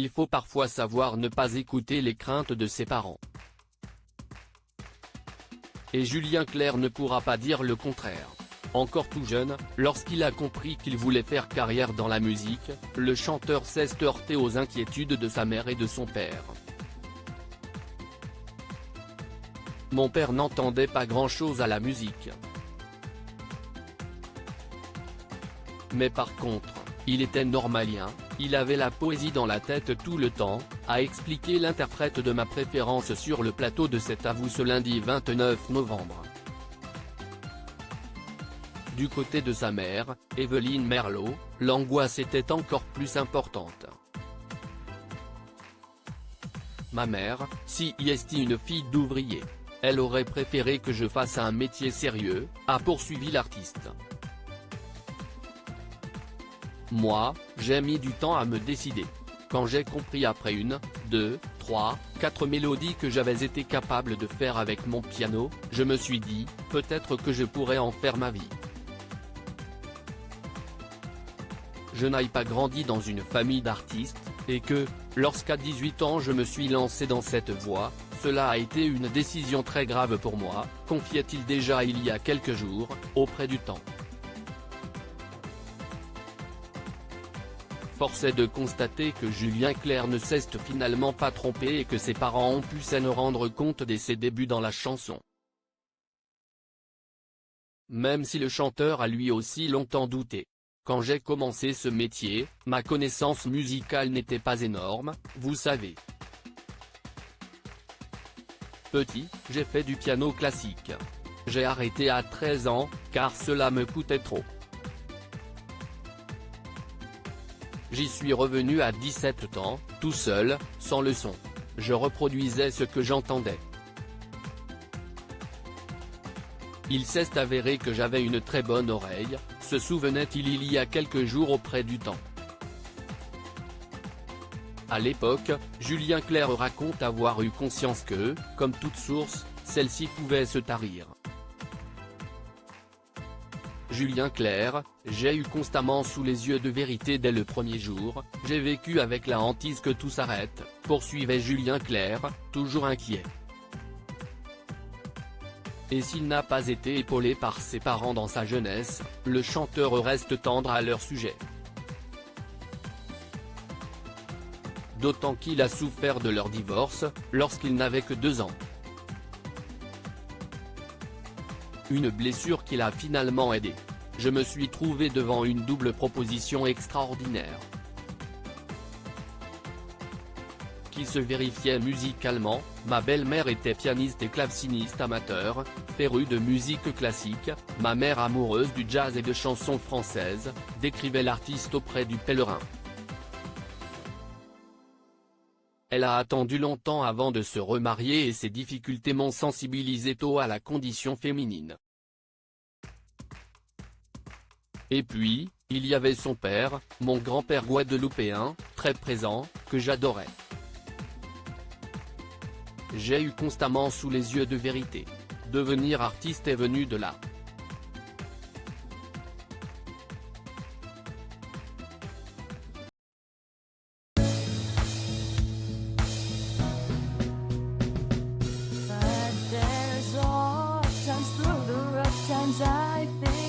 il faut parfois savoir ne pas écouter les craintes de ses parents. Et Julien Clerc ne pourra pas dire le contraire. Encore tout jeune, lorsqu'il a compris qu'il voulait faire carrière dans la musique, le chanteur s'est heurté aux inquiétudes de sa mère et de son père. Mon père n'entendait pas grand-chose à la musique. Mais par contre, il était normalien, il avait la poésie dans la tête tout le temps, a expliqué l'interprète de ma préférence sur le plateau de C'est à vous ce lundi 29 novembre. Du côté de sa mère, Evelyne Merlot, l'angoisse était encore plus importante. Ma mère, si est une fille d'ouvrier. Elle aurait préféré que je fasse un métier sérieux, a poursuivi l'artiste. Moi, j'ai mis du temps à me décider. Quand j'ai compris après 1, 2, 3, 4 mélodies que j'avais été capable de faire avec mon piano, je me suis dit, peut-être que je pourrais en faire ma vie. Je n'ai pas grandi dans une famille d'artistes, et que, lorsqu'à 18 ans je me suis lancé dans cette voie, cela a été une décision très grave pour moi, confiait-il déjà il y a quelques jours, auprès du Temps. Force est de constater que Julien Clerc ne s'est finalement pas trompé et que ses parents ont pu s'en rendre compte dès ses débuts dans la chanson. Même si le chanteur a lui aussi longtemps douté. Quand j'ai commencé ce métier, ma connaissance musicale n'était pas énorme, vous savez. Petit, j'ai fait du piano classique. J'ai arrêté à 13 ans, car cela me coûtait trop. J'y suis revenu à 17 ans, tout seul, sans leçon. Je reproduisais ce que j'entendais. Il s'est avéré que j'avais une très bonne oreille, se souvenait-il il y a quelques jours auprès du Temps. À l'époque, Julien Clerc raconte avoir eu conscience que, comme toute source, celle-ci pouvait se tarir. Julien Clerc, j'ai eu constamment sous les yeux de vérité dès le premier jour, j'ai vécu avec la hantise que tout s'arrête, poursuivait Julien Clerc, toujours inquiet. Et s'il n'a pas été épaulé par ses parents dans sa jeunesse, le chanteur reste tendre à leur sujet. D'autant qu'il a souffert de leur divorce, lorsqu'il n'avait que 2 ans. Une blessure qui l'a finalement aidé. Je me suis trouvé devant une double proposition extraordinaire. Qui se vérifiait musicalement, ma belle-mère était pianiste et claveciniste amateur, férue de musique classique, ma mère amoureuse du jazz et de chansons françaises, décrivait l'artiste auprès du Pèlerin. Elle a attendu longtemps avant de se remarier et ses difficultés m'ont sensibilisé tôt à la condition féminine. Et puis, il y avait son père, mon grand-père guadeloupéen, très présent, que j'adorais. J'ai eu constamment sous les yeux de vérité. Devenir artiste est venu de là. But there's all times through the rough times I think